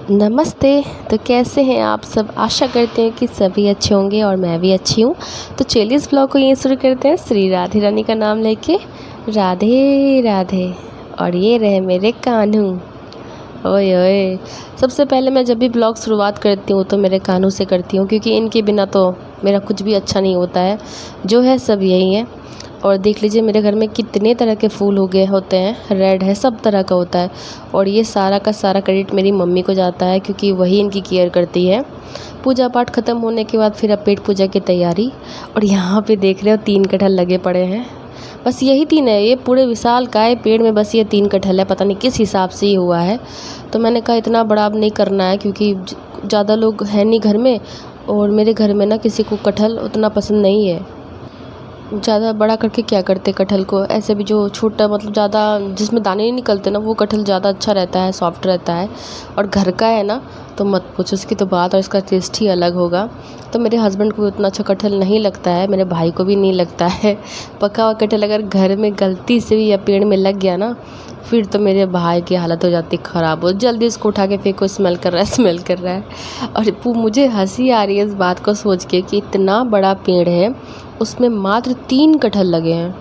नमस्ते। तो कैसे हैं आप सब? आशा करते हैं कि सभी अच्छे होंगे और मैं भी अच्छी हूँ। तो चलिए इस ब्लॉग को यहीं शुरू करते हैं श्री राधे रानी का नाम लेके। राधे राधे। और ये रहे मेरे कान्हू। ओए ओए। सबसे पहले मैं जब भी ब्लॉग शुरुआत करती हूँ तो मेरे कान्हू से करती हूँ, क्योंकि इनके बिना तो मेरा कुछ भी अच्छा नहीं होता है। जो है सब यही है। और देख लीजिए मेरे घर में कितने तरह के फूल उगे होते हैं, रेड है, सब तरह का होता है। और ये सारा का सारा क्रेडिट मेरी मम्मी को जाता है, क्योंकि वही इनकी केयर करती है। पूजा पाठ ख़त्म होने के बाद फिर अब पेट पूजा की तैयारी। और यहाँ पे देख रहे हो 3 कटहल लगे पड़े हैं। बस यही 3 है, ये पूरे विशाल काय पेड़ में बस ये 3 कटहल है। पता नहीं किस हिसाब से ये हुआ है। तो मैंने कहा इतना बड़ा अब नहीं करना है, क्योंकि ज़्यादा लोग हैं नहीं घर में। और मेरे घर में ना किसी को कटहल उतना पसंद नहीं है। ज़्यादा बड़ा करके क्या करते कटहल को, ऐसे भी जो छोटा मतलब ज़्यादा जिसमें दाने नहीं निकलते ना, वो कटहल ज़्यादा अच्छा रहता है, सॉफ्ट रहता है। और घर का है ना, तो मत पूछो उसकी तो बात, और इसका टेस्ट ही अलग होगा। तो मेरे हस्बैंड को भी उतना अच्छा कटहल नहीं लगता है, मेरे भाई को भी नहीं लगता है। पका हुआ कटहल अगर घर में गलती से भी या पेड़ में लग गया ना, फिर तो मेरे भाई की हालत हो जाती ख़राब। हो जल्दी इसको उठा के फेंको, स्मेल कर रहा है, स्मेल कर रहा है। और मुझे हंसी आ रही है इस बात को सोच के कि इतना बड़ा पेड़ है, उसमें मात्र 3 कटहल लगे हैं।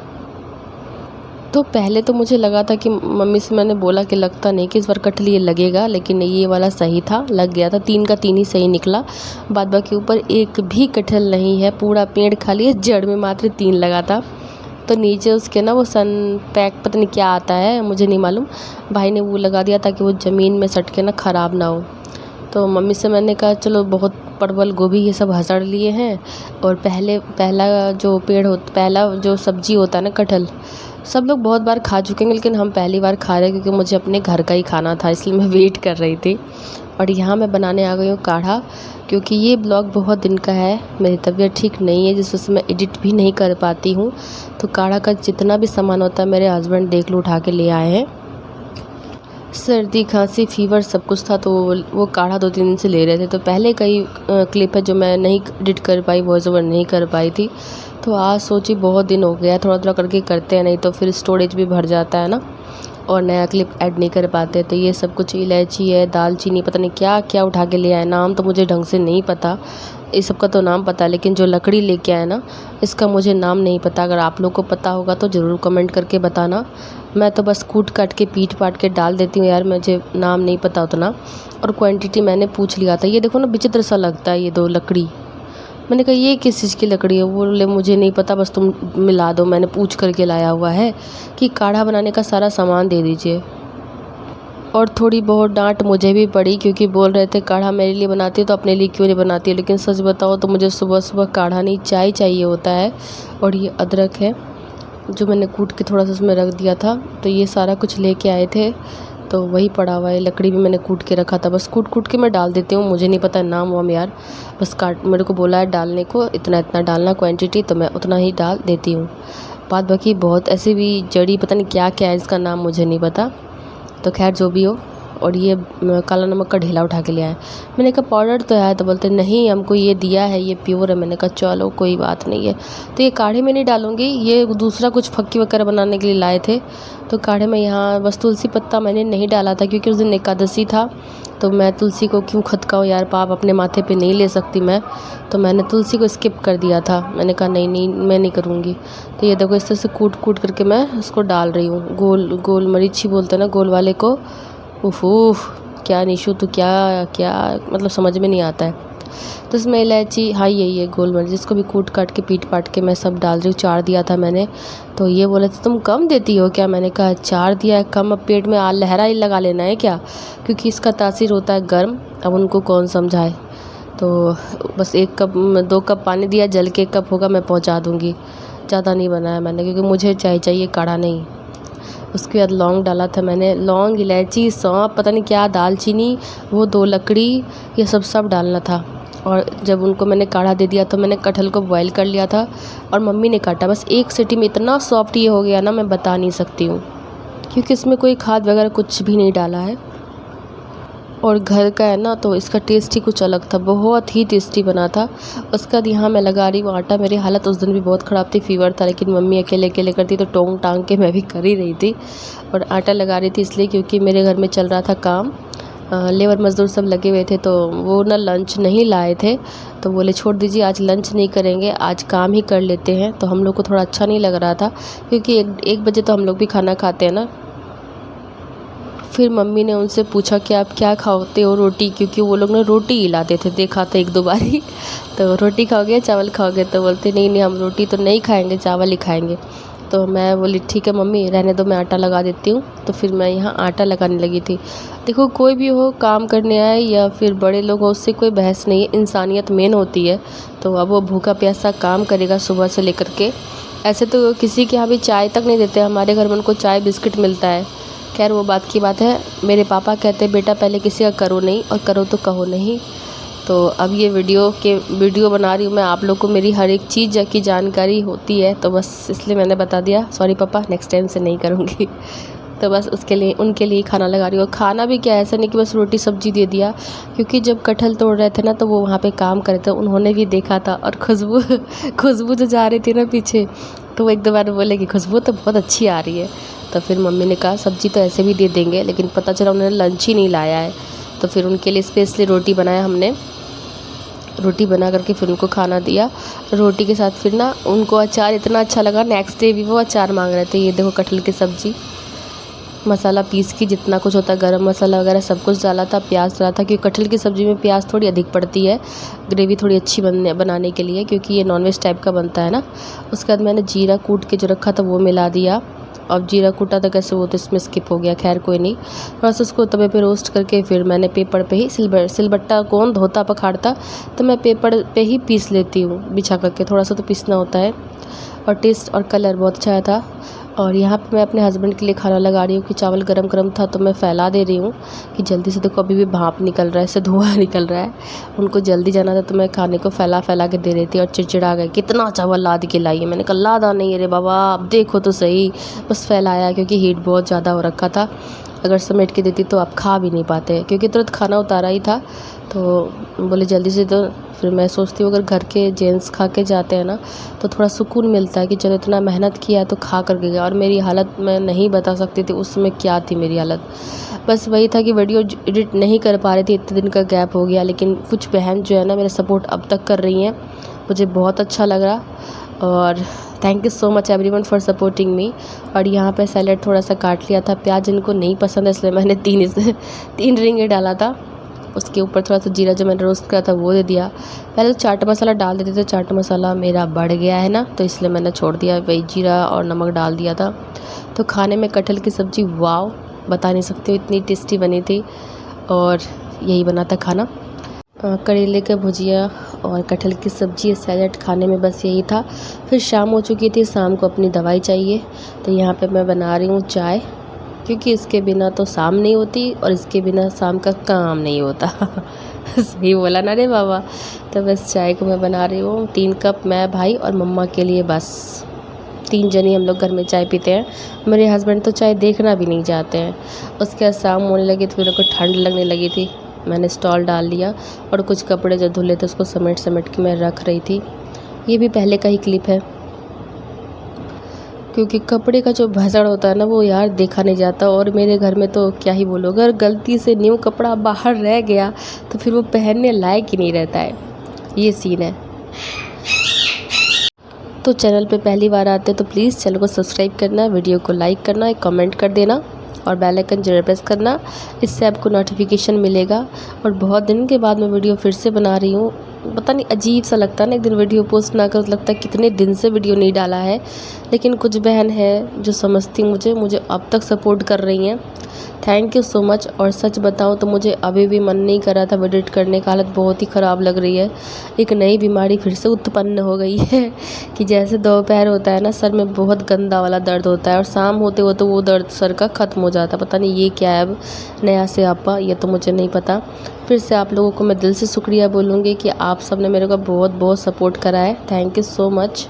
तो पहले तो मुझे लगा था कि मम्मी से मैंने बोला कि लगता नहीं कि इस बार कटहल ये लगेगा, लेकिन ये वाला सही था, लग गया था। 3 का 3 ही सही निकला। बाद बाकी ऊपर एक भी कटहल नहीं है, पूरा पेड़ खाली है, जड़ में मात्र 3 लगा था। तो नीचे उसके ना वो सन पैक पता नहीं क्या आता है, मुझे नहीं मालूम, भाई ने वो लगा दिया ताकि वो ज़मीन में सट के ना ख़राब ना हो। तो मम्मी से मैंने कहा चलो बहुत परवल गोभी ये सब हसड़ लिए हैं, और पहला जो सब्जी होता है ना कटहल, सब लोग बहुत बार खा चुके हैं, लेकिन हम पहली बार खा रहे हैं, क्योंकि मुझे अपने घर का ही खाना था, इसलिए मैं वेट कर रही थी। और यहाँ मैं बनाने आ गई हूँ काढ़ा, क्योंकि ये ब्लॉग बहुत दिन का है, मेरी तबीयत ठीक नहीं है जिस वजह से मैं एडिट भी नहीं कर पाती हूँ। तो काढ़ा का जितना भी सामान होता है मेरे हस्बैंड देख लो उठा के ले आए हैं। सर्दी खांसी फीवर सब कुछ था, तो वो काढ़ा 2-3 दिन से ले रहे थे। तो पहले कई क्लिप है जो मैं नहीं एडिट कर पाई, वॉइस ओवर नहीं कर पाई थी। तो आज सोची बहुत दिन हो गया, थोड़ा थोड़ा करके करते हैं, नहीं तो फिर स्टोरेज भी भर जाता है ना, और नया क्लिप ऐड नहीं कर पाते। तो ये सब कुछ इलायची है, दालचीनी, पता नहीं क्या क्या उठा के ले आए, नाम तो मुझे ढंग से नहीं पता। इस सब का तो नाम पता है, लेकिन जो लकड़ी लेके आए ना, इसका मुझे नाम नहीं पता। अगर आप लोग को पता होगा तो ज़रूर कमेंट करके बताना। मैं तो बस कूट काट के पीट पाट के डाल देती हूँ यार, मुझे नाम नहीं पता उतना। और क्वांटिटी मैंने पूछ लिया था। ये देखो ना, विचित्र सा लगता है ये 2 लकड़ी। मैंने कहा ये किस चीज़ की लकड़ी है? वो बोले मुझे नहीं पता, बस तुम मिला दो, मैंने पूछ करके लाया हुआ है कि काढ़ा बनाने का सारा सामान दे दीजिए। और थोड़ी बहुत डांट मुझे भी पड़ी, क्योंकि बोल रहे थे काढ़ा मेरे लिए बनाती है तो अपने लिए क्यों नहीं बनाती है। लेकिन सच बताओ तो मुझे सुबह सुबह काढ़ा नहीं, चाय चाहिए होता है। और ये अदरक है जो मैंने कूट के थोड़ा सा उसमें रख दिया था, तो ये सारा कुछ लेके आए थे, तो वही पड़ा हुआ है। लकड़ी भी मैंने कूट के रखा था, बस कूट कूट के मैं डाल देती हूँ, मुझे नहीं पता नाम वाम यार। बस मेरे को बोला है डालने को, इतना इतना डालना क्वांटिटी, तो मैं उतना ही डाल देती हूँ। बाद बाकी बहुत ऐसे भी जड़ी पता नहीं क्या क्या है, इसका नाम मुझे नहीं पता। तो खैर जो भी हो। और ये काला नमक का ढेला उठा के ले आए। मैंने कहा पाउडर तो है, तो बोलते नहीं हमको ये दिया है, ये प्योर है। मैंने कहा चलो कोई बात नहीं है। तो ये काढ़े में नहीं डालूँगी, ये दूसरा कुछ फक्की वगैरह बनाने के लिए लाए थे। तो काढ़े में यहाँ बस तुलसी पत्ता मैंने नहीं डाला था, क्योंकि उस दिन एकादशी था, तो मैं तुलसी को क्यों खटकाऊँ यार, पाप अपने माथे पे नहीं ले सकती मैं। तो मैंने तुलसी को स्किप कर दिया था। मैंने कहा नहीं नहीं मैं नहीं करूँगी। तो ये देखो इस तरह से कूट कूट करके मैं उसको डाल रही हूँ। गोल गोल मरीची बोलते हैं ना, गोल वाले को। उफ क्या निशु, तो क्या क्या मतलब समझ में नहीं आता है। तो इसमें इलायची, हाँ यही है गोल मिर्च, जिसको भी कूट काट के पीट पाट के मैं सब डाल रही हूँ। 4 दिया था मैंने। तो ये बोले थे तुम कम देती हो क्या? मैंने कहा 4 दिया है कम, अब पेट में लहरा ही लगा लेना है क्या? क्योंकि इसका तासीर होता है गर्म, अब उनको कौन समझाए। तो बस 2 कप पानी दिया, जल के 1 कप होगा मैं पहुँचा दूँगी। ज़्यादा नहीं बनाया मैंने, क्योंकि मुझे चाय चाहिए, काढ़ा नहीं। उसके बाद लौंग डाला था मैंने, लौंग, इलायची, सौंफ, पता नहीं क्या, दालचीनी, वो 2 लकड़ी, ये सब डालना था। और जब उनको मैंने काढ़ा दे दिया तो मैंने कटहल को बॉईल कर लिया था, और मम्मी ने काटा। बस 1 सीटी में इतना सॉफ्ट ये हो गया ना, मैं बता नहीं सकती हूँ, क्योंकि इसमें कोई खाद वगैरह कुछ भी नहीं डाला है। और घर का है ना, तो इसका टेस्ट ही कुछ अलग था, बहुत ही टेस्टी बना था। उसके बाद यहाँ मैं लगा रही हूँ आटा। मेरी हालत उस दिन भी बहुत ख़राब थी, फीवर था, लेकिन मम्मी अकेले अकेले करती तो टोंग टांग के मैं भी कर ही रही थी। और आटा लगा रही थी इसलिए क्योंकि मेरे घर में चल रहा था काम, लेबर मज़दूर सब लगे हुए थे, तो वो ना लंच नहीं लाए थे, तो बोले छोड़ दीजिए आज लंच नहीं करेंगे, आज काम ही कर लेते हैं। तो हम लोग को थोड़ा अच्छा नहीं लग रहा था, क्योंकि एक बजे तो हम लोग भी खाना खाते हैं ना। फिर मम्मी ने उनसे पूछा कि आप क्या खाते हो, रोटी, क्योंकि वो लोग ना रोटी ही लाते थे, देखा था एक दो बारी। तो रोटी खाओगे चावल खाओगे, तो बोलते नहीं नहीं हम रोटी तो नहीं खाएंगे, चावल ही खाएंगे। तो मैं बोली ठीक है मम्मी रहने दो, मैं आटा लगा देती हूँ। तो फिर मैं यहाँ आटा लगाने लगी थी। देखो कोई भी हो, काम करने आए या फिर बड़े लोग हो, उससे कोई बहस नहीं है, इंसानियत मेन होती है। तो अब वो भूखा प्यासा काम करेगा सुबह से लेकर के। ऐसे तो किसी के यहाँ भी चाय तक नहीं देते, हमारे घर में उनको चाय बिस्किट मिलता है। खैर वो बात की बात है। मेरे पापा कहते हैं बेटा पहले किसी का करो नहीं, और करो तो कहो नहीं। तो अब ये वीडियो बना रही हूँ मैं, आप लोग को मेरी हर एक चीज़ की जानकारी होती है, तो बस इसलिए मैंने बता दिया। सॉरी पापा, नेक्स्ट टाइम से नहीं करूँगी। तो बस उसके लिए उनके लिए खाना लगा रही हूँ। खाना भी क्या, ऐसा नहीं कि बस रोटी सब्जी दे दिया, क्योंकि जब कटहल तोड़ रहे थे ना, तो वो वहाँ पे काम कर रहे थे, उन्होंने भी देखा था। और खुशबू जो जा रही थी ना पीछे, तो वो एक दो बार बोले कि खुशबू तो बहुत अच्छी आ रही है। तो फिर मम्मी ने कहा सब्जी तो ऐसे भी दे देंगे, लेकिन पता चला उन्होंने लंच ही नहीं लाया है। तो फिर उनके लिए स्पेशली रोटी बनाया हमने। रोटी बना करके फिर उनको खाना दिया। रोटी के साथ फिर ना उनको अचार इतना अच्छा लगा, नेक्स्ट डे भी वो अचार मांग रहे थे। ये देखो कटहल की सब्ज़ी, मसाला पीस के जितना कुछ होता है, गरम मसाला वगैरह सब कुछ डाला था, प्याज डाला था, क्योंकि कटहल की सब्ज़ी में प्याज थोड़ी अधिक पड़ती है, ग्रेवी थोड़ी अच्छी बनाने के लिए, क्योंकि ये नॉनवेज टाइप का बनता है ना। उसके बाद मैंने जीरा कूट के जो रखा था वो मिला दिया। अब जीरा कूटा था कैसे, वो तो इसमें स्किप हो गया, खैर कोई नहीं। थोड़ा सा उसको तवे पे रोस्ट करके फिर मैंने पेपर पे ही, सिलबट्टा कौन धोता पखाड़ता, तो मैं पेपर पे ही पीस लेती हूँ बिछा करके, थोड़ा सा तो पीसना होता है। और टेस्ट और कलर बहुत अच्छा था। और यहाँ पे मैं अपने हस्बैंड के लिए खाना लगा रही हूँ कि चावल गरम गरम था, तो मैं फैला दे रही हूँ कि जल्दी से। देखो अभी भी भाप निकल रहा है, इससे धुआं निकल रहा है। उनको जल्दी जाना था, तो मैं खाने को फैला फैला के दे रही थी, और चिड़चिड़ा गए कितना चावल लाद के लाई है। मैंने कहा लादा नहीं अरे बाबा, अब देखो तो सही, बस फैलाया, क्योंकि हीट बहुत ज़्यादा हो रखा था। अगर समेट के देती तो आप खा भी नहीं पाते, क्योंकि तुरंत खाना उतारा ही था। तो बोले जल्दी से। तो फिर मैं सोचती हूँ अगर घर के जेंट्स खा के जाते हैं ना, तो थोड़ा सुकून मिलता है कि चलो इतना मेहनत किया है तो खा कर गया। और मेरी हालत मैं नहीं बता सकती थी उस समय क्या थी मेरी हालत। बस वही था कि वीडियो एडिट नहीं कर पा रही थी, इतने दिन का गैप हो गया। लेकिन कुछ बहन जो है ना मेरा सपोर्ट अब तक कर रही हैं, मुझे बहुत अच्छा लग रहा। और thank you so much everyone for supporting me. और यहाँ पे सैलेड थोड़ा सा काट लिया था, प्याज इनको नहीं पसंद है, इसलिए मैंने तीन रिंगे डाला था। उसके ऊपर थोड़ा सा जीरा जो मैंने रोस्ट किया था वो दे दिया। पहले तो चाट मसाला डाल देते थे, चाट मसाला मेरा बढ़ गया है ना, तो इसलिए मैंने छोड़ दिया, वही जीरा और नमक डाल दिया था। तो खाने में कटहल की सब्ज़ी वाव, बता नहीं सकती हूँ, इतनी टेस्टी बनी थी। और यही बना था खाना, करेले का भुजिया और कटहल की सब्ज़ी, सैलेड, खाने में बस यही था। फिर शाम हो चुकी थी, शाम को अपनी दवाई चाहिए, तो यहाँ पे मैं बना रही हूँ चाय, क्योंकि इसके बिना तो शाम नहीं होती और इसके बिना शाम का काम नहीं होता। सही बोला ना रे बाबा। तो बस चाय को मैं बना रही हूँ 3 कप, मैं, भाई और मम्मा के लिए, बस 3 जने हम लोग घर में चाय पीते हैं। मेरे हस्बैंड तो चाय देखना भी नहीं चाहते हैं। उसके बाद शाम होने लगी तो मेरे को ठंड लगने लगी थी, मैंने स्टॉल डाल लिया और कुछ कपड़े जो धुले थे उसको समेट समेट के मैं रख रही थी। ये भी पहले का ही क्लिप है, क्योंकि कपड़े का जो भसड़ होता है ना वो यार देखा नहीं जाता। और मेरे घर में तो क्या ही बोलो, अगर गलती से न्यू कपड़ा बाहर रह गया तो फिर वो पहनने लायक ही नहीं रहता है, ये सीन है। तो चैनल पे पहली बार आते हैं तो प्लीज़ चैनल को सब्सक्राइब करना, वीडियो को लाइक करना, एक कमेंट कर देना और बेल आइकन जरूर प्रेस करना, इससे आपको नोटिफिकेशन मिलेगा। और बहुत दिन के बाद मैं वीडियो फिर से बना रही हूँ, पता नहीं अजीब सा लगता है ना, एक दिन वीडियो पोस्ट ना कर लगता है कितने दिन से वीडियो नहीं डाला है। लेकिन कुछ बहन है जो समझती मुझे अब तक सपोर्ट कर रही हैं, थैंक यू सो मच। और सच बताऊं तो मुझे अभी भी मन नहीं कर रहा था एडिट करने का, हालत बहुत ही ख़राब लग रही है। एक नई बीमारी फिर से उत्पन्न हो गई है कि जैसे दोपहर होता है ना, सर में बहुत गंदा वाला दर्द होता है और शाम होते होते वो दर्द सर का ख़त्म हो जाता है। पता नहीं ये क्या है अब नया से आपा, ये तो मुझे नहीं पता। फिर से आप लोगों को मैं दिल से शुक्रिया बोलूँगी कि आप सब ने मेरे को बहुत बहुत सपोर्ट करा है, थैंक यू सो मच।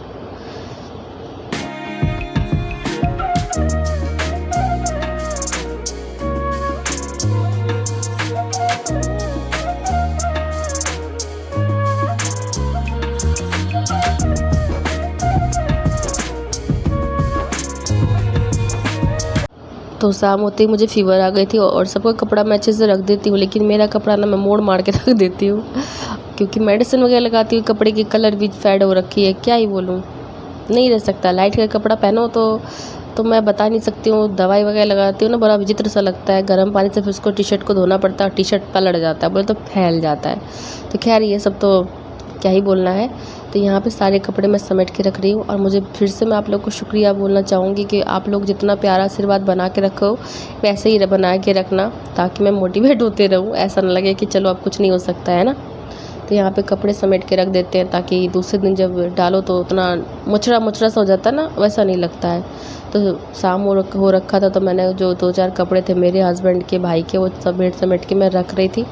तो शाम होते ही मुझे फ़ीवर आ गई थी और सबका कपड़ा मैं अच्छे से रख देती हूँ, लेकिन मेरा कपड़ा ना मैं मोड़ मार के रख देती हूँ क्योंकि मेडिसिन वगैरह लगाती हूँ, कपड़े की कलर भी फेड हो रखी है, क्या ही बोलूँ, नहीं रह सकता। लाइट का कपड़ा पहनो तो मैं बता नहीं सकती हूँ, दवाई वगैरह लगाती हूँ ना, बड़ा विचित्र सा लगता है। गर्म पानी से फिर उसको टी शर्ट को धोना पड़ता है और टी शर्ट पलट जाता है, बोले तो फैल जाता है। तो खैर ये सब तो क्या ही बोलना है। तो यहाँ पे सारे कपड़े मैं समेट के रख रही हूँ और मुझे फिर से मैं आप लोग को शुक्रिया बोलना चाहूँगी कि आप लोग जितना प्यारा आशीर्वाद बना के रखो वैसे ही बना के रखना, ताकि मैं मोटिवेट होते रहूँ, ऐसा ना लगे कि चलो अब कुछ नहीं हो सकता है ना। तो यहाँ पे कपड़े समेट के रख देते हैं ताकि दूसरे दिन जब डालो तो उतना मुचड़ा मुचड़ा सा हो जाता है ना, वैसा नहीं लगता है। तो शाम हो रखा था, तो मैंने जो 2-4 कपड़े थे मेरे हस्बैंड के, भाई के, वो समेट के मैं रख रही थी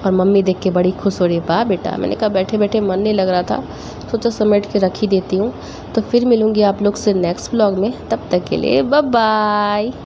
और मम्मी देख के बड़ी खुश हो रही है, वाह बेटा। मैंने कहा बैठे बैठे मन नहीं लग रहा था, सोचा समेट के रख ही देती हूँ। तो फिर मिलूँगी आप लोग से नेक्स्ट व्लॉग में, तब तक के लिए बाय बाय।